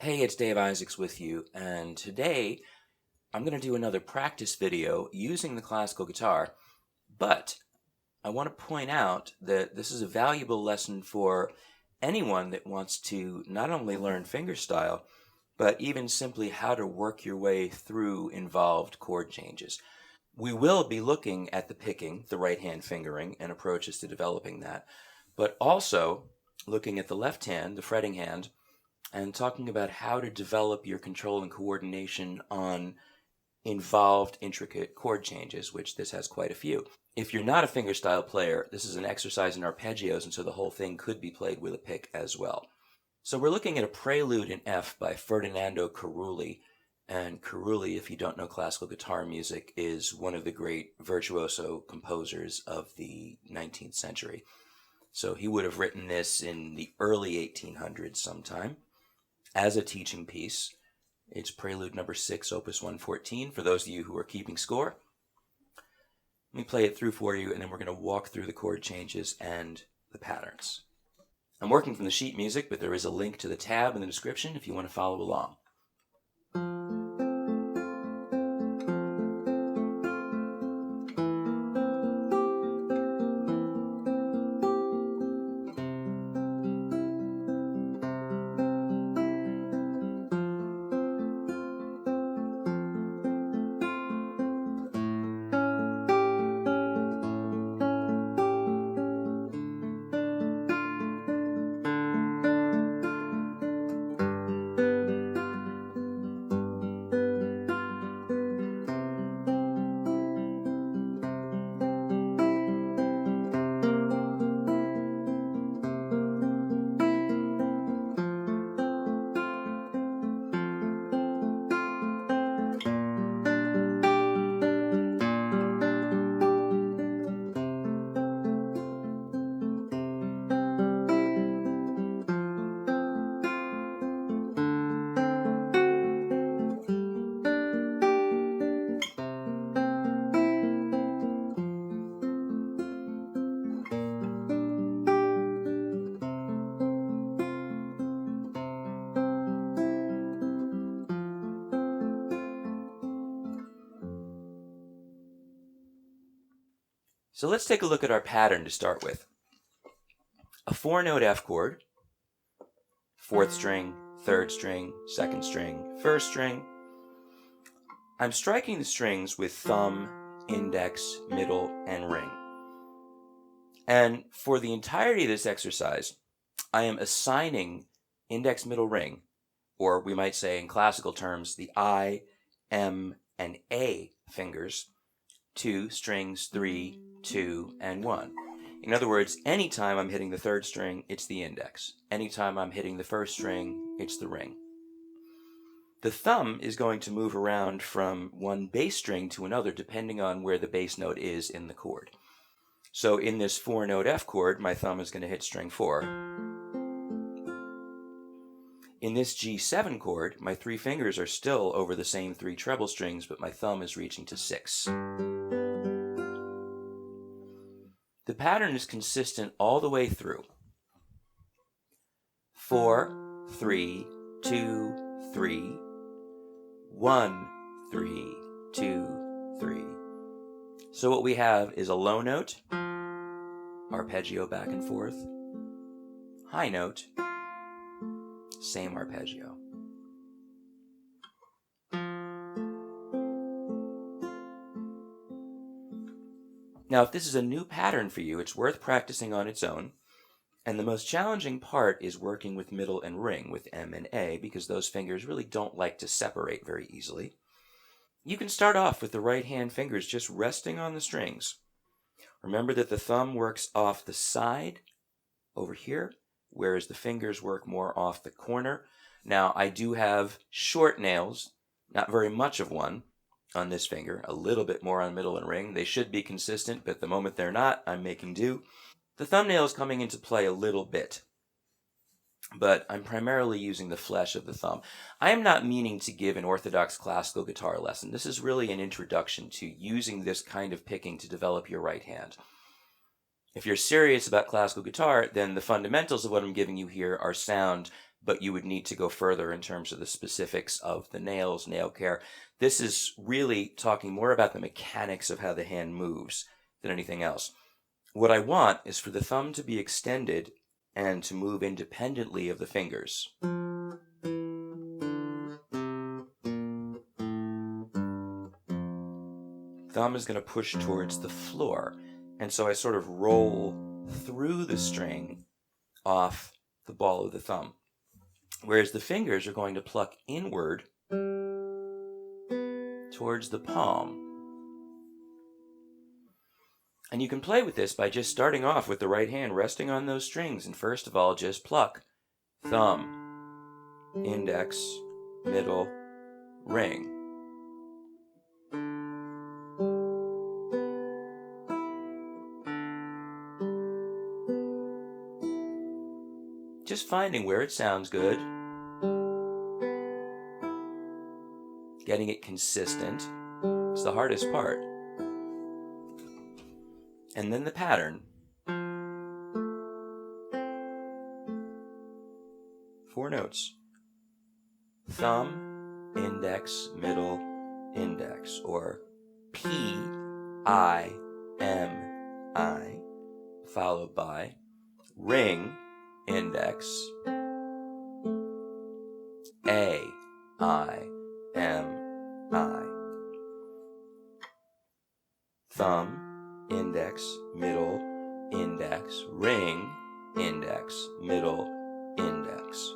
Hey, it's Dave Isaacs with you, and today I'm going to do another practice video using the classical guitar, but I want to point out that this is a valuable lesson for anyone that wants to not only learn fingerstyle, but even simply how to work your way through involved chord changes. We will be looking at the picking, the right hand fingering, and approaches to developing that, but also looking at the left hand, the fretting hand, and talking about how to develop your control and coordination on involved, intricate chord changes, which this has quite a few. If you're not a fingerstyle player, this is an exercise in arpeggios, and so the whole thing could be played with a pick as well. So we're looking at a Prelude in F by Ferdinando Carulli, and Carulli, if you don't know classical guitar music, is one of the great virtuoso composers of the 19th century. So he would have written this in the early 1800s sometime as a teaching piece. It's Prelude number 6, opus 114, for those of you who are keeping score. Let me play it through for you, and then we're going to walk through the chord changes and the patterns. I'm working from the sheet music, but there is a link to the tab in the description if you want to follow along. So let's take a look at our pattern to start with. A 4-note F chord, 4th string, 3rd string, 2nd string, 1st string. I'm striking the strings with thumb, index, middle, and ring. And for the entirety of this exercise, I am assigning index, middle, ring, or we might say in classical terms, the I, M, and A fingers, to strings 3, 2, and 1. In other words, anytime I'm hitting the 3rd string, it's the index. Anytime I'm hitting the 1st string, it's the ring. The thumb is going to move around from one bass string to another depending on where the bass note is in the chord. So in this 4-note F chord, my thumb is going to hit string 4. In this G7 chord, my 3 fingers are still over the same 3 treble strings, but my thumb is reaching to 6. The pattern is consistent all the way through. 4, 3, 2, 3, 1, 3, 2, 3. So what we have is a low note, arpeggio back and forth, high note, same arpeggio. Now, if this is a new pattern for you, it's worth practicing on its own. And the most challenging part is working with middle and ring, with M and A, because those fingers really don't like to separate very easily. You can start off with the right hand fingers just resting on the strings. Remember that the thumb works off the side over here, whereas the fingers work more off the corner. Now, I do have short nails, not very much of one, on this finger, a little bit more on middle and ring. They should be consistent, but the moment they're not, I'm making do. The thumbnail is coming into play a little bit, but I'm primarily using the flesh of the thumb. I am not meaning to give an orthodox classical guitar lesson. This is really an introduction to using this kind of picking to develop your right hand. If you're serious about classical guitar, then the fundamentals of what I'm giving you here are sound, but you would need to go further in terms of the specifics of the nails, nail care. This is really talking more about the mechanics of how the hand moves than anything else. What I want is for the thumb to be extended and to move independently of the fingers. Thumb is going to push towards the floor, and so I sort of roll through the string off the ball of the thumb, whereas the fingers are going to pluck inward towards the palm. And you can play with this by just starting off with the right hand resting on those strings, and first of all just pluck thumb, index, middle, ring. Just finding where it sounds good, getting it consistent is the hardest part. And then the pattern. 4 notes. Thumb, index, middle, index, or P-I-M-I, followed by ring, index, A-I-M-I, thumb, index, middle, index, ring, index, middle, index.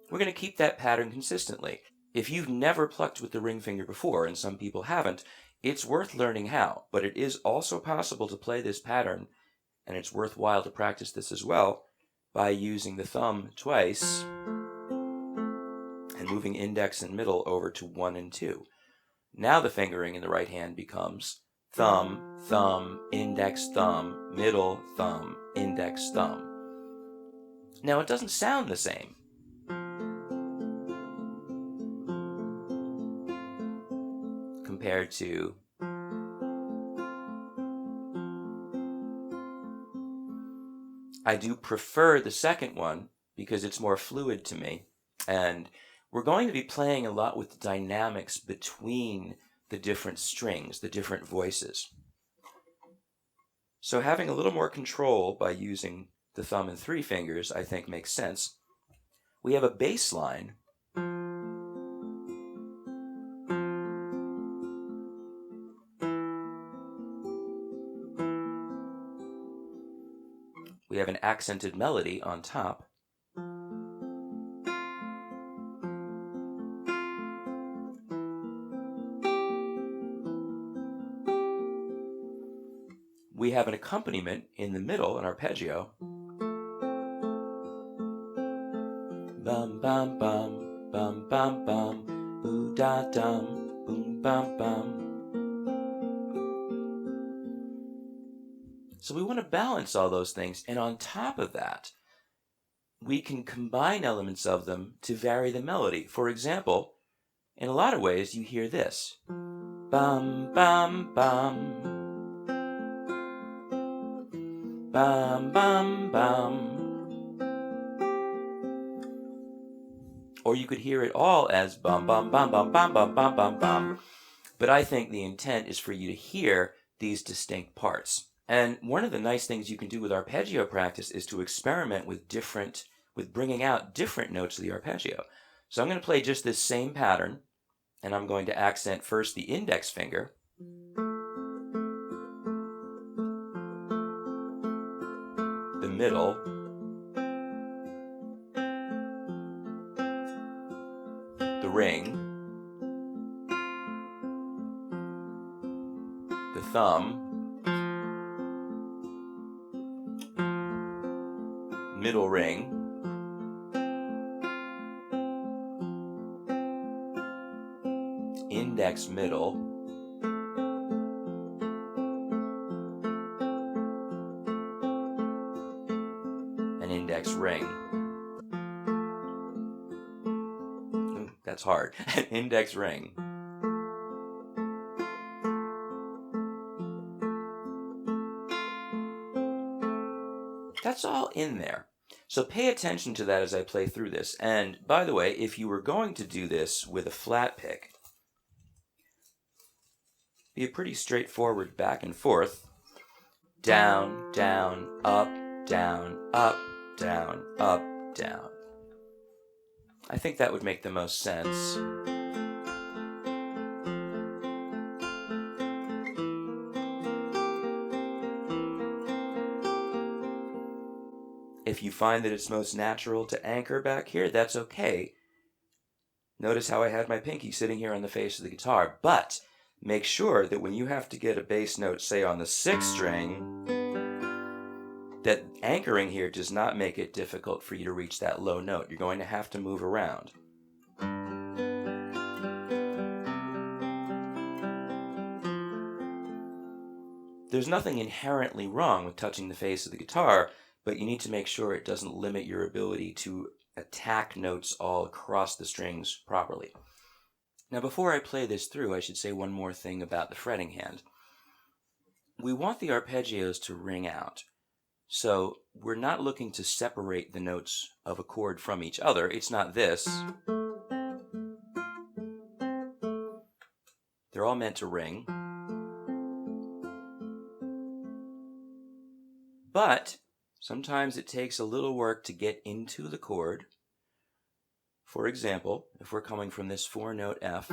We're going to keep that pattern consistently. If you've never plucked with the ring finger before, and some people haven't, it's worth learning how, but it is also possible to play this pattern, and it's worthwhile to practice this as well by using the thumb twice and moving index and middle over to 1 and 2. Now the fingering in the right hand becomes thumb, thumb, index, thumb, middle, thumb, index, thumb. Now it doesn't sound the same. Compared to I do prefer the second one because it's more fluid to me, and we're going to be playing a lot with the dynamics between the different strings, the different voices. So having a little more control by using the thumb and 3 fingers, I think, makes sense. We have a bass line. We have an accented melody on top. We have an accompaniment in the middle, an arpeggio. Bum bum bum, bum bum bum, boo da dum, boom bum bum. So we want to balance all those things, and on top of that, we can combine elements of them to vary the melody. For example, in a lot of ways, you hear this. Bum bum bum. Bum bum bum. Or you could hear it all as bum bum bum bum bum bum bum bum bum. But I think the intent is for you to hear these distinct parts. And one of the nice things you can do with arpeggio practice is to experiment with bringing out different notes of the arpeggio. So I'm going to play just this same pattern, and I'm going to accent first the index finger, the middle, the ring, the thumb, middle ring, index middle, and index ring. Ooh, that's hard. Index ring. That's all in there. So pay attention to that as I play through this. And by the way, if you were going to do this with a flat pick, be a pretty straightforward back and forth. Down, down, up, down, up, down, up, down. I think that would make the most sense. If you find that it's most natural to anchor back here, that's okay. Notice how I had my pinky sitting here on the face of the guitar, but make sure that when you have to get a bass note, say on the 6th string, that anchoring here does not make it difficult for you to reach that low note. You're going to have to move around. There's nothing inherently wrong with touching the face of the guitar, but you need to make sure it doesn't limit your ability to attack notes all across the strings properly. Now, before I play this through, I should say one more thing about the fretting hand. We want the arpeggios to ring out. So we're not looking to separate the notes of a chord from each other. It's not this. They're all meant to ring. But sometimes it takes a little work to get into the chord. For example, if we're coming from this 4-note F,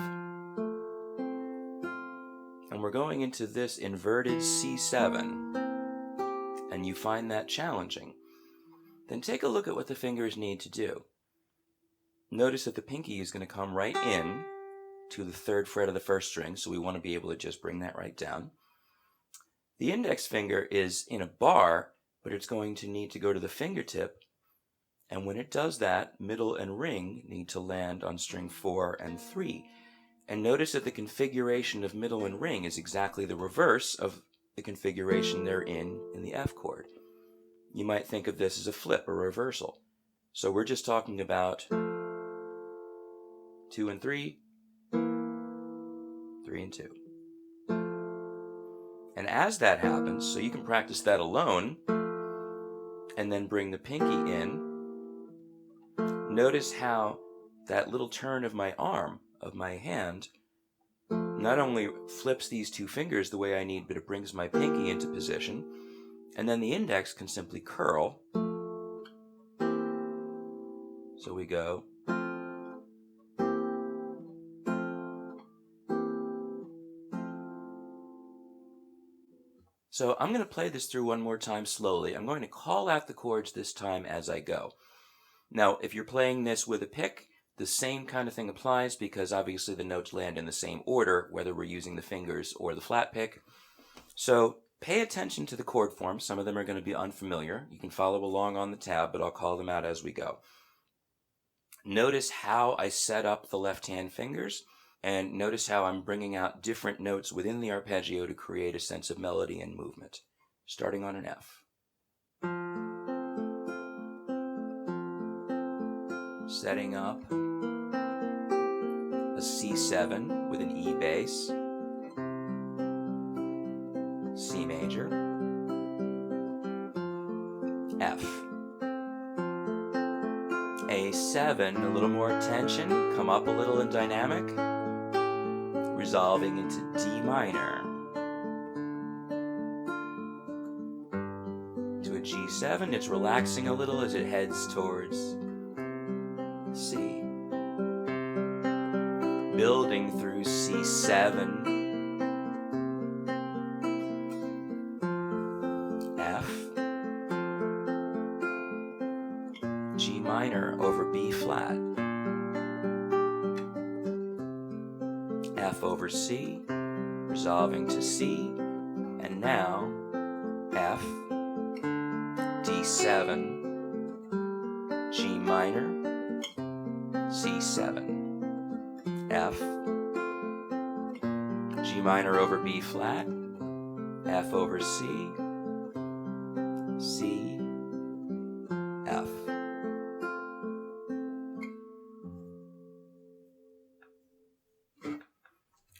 and we're going into this inverted C7, and you find that challenging, then take a look at what the fingers need to do. Notice that the pinky is going to come right in to the 3rd fret of the 1st string, so we want to be able to just bring that right down. The index finger is in a bar, but it's going to need to go to the fingertip, and when it does that, middle and ring need to land on string 4 and 3. And notice that the configuration of middle and ring is exactly the reverse of the configuration they're in the F chord. You might think of this as a flip, a reversal. So we're just talking about 2 and 3, 3 and 2. And as that happens, so you can practice that alone, and then bring the pinky in, notice how that little turn of my arm, of my hand, not only flips these 2 fingers the way I need, but it brings my pinky into position, and then the index can simply curl. So we go. So I'm going to play this through one more time slowly. I'm going to call out the chords this time as I go. Now, if you're playing this with a pick, the same kind of thing applies because obviously the notes land in the same order, whether we're using the fingers or the flat pick. So pay attention to the chord forms. Some of them are going to be unfamiliar. You can follow along on the tab, but I'll call them out as we go. Notice how I set up the left-hand fingers, and notice how I'm bringing out different notes within the arpeggio to create a sense of melody and movement. Starting on an F. Setting up a C7 with an E bass, C major, F, A7, a little more tension, come up a little in dynamic, resolving into D minor, to a G7, it's relaxing a little as it heads towards C. Building through C7, F, G minor over B flat, F over C, resolving to C, and now F, D7, G minor, C7, F, G minor over B flat, F over C, C, F.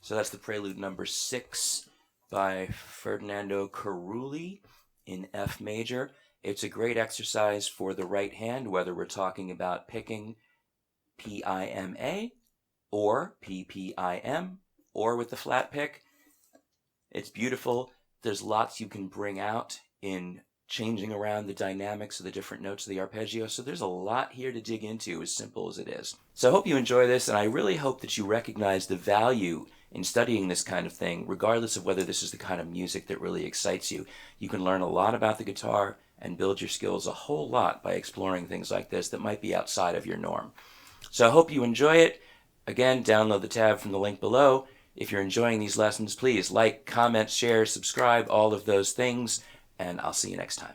So that's the Prelude number 6 by Ferdinando Carulli in F major. It's a great exercise for the right hand, whether we're talking about picking P-I-M-A or P-P-I-M, or with the flat pick. It's beautiful. There's lots you can bring out in changing around the dynamics of the different notes of the arpeggio, so there's a lot here to dig into, as simple as it is. So I hope you enjoy this, and I really hope that you recognize the value in studying this kind of thing, regardless of whether this is the kind of music that really excites you. You can learn a lot about the guitar and build your skills a whole lot by exploring things like this that might be outside of your norm. So I hope you enjoy it. Again, download the tab from the link below. If you're enjoying these lessons, please like, comment, share, subscribe, all of those things, and I'll see you next time.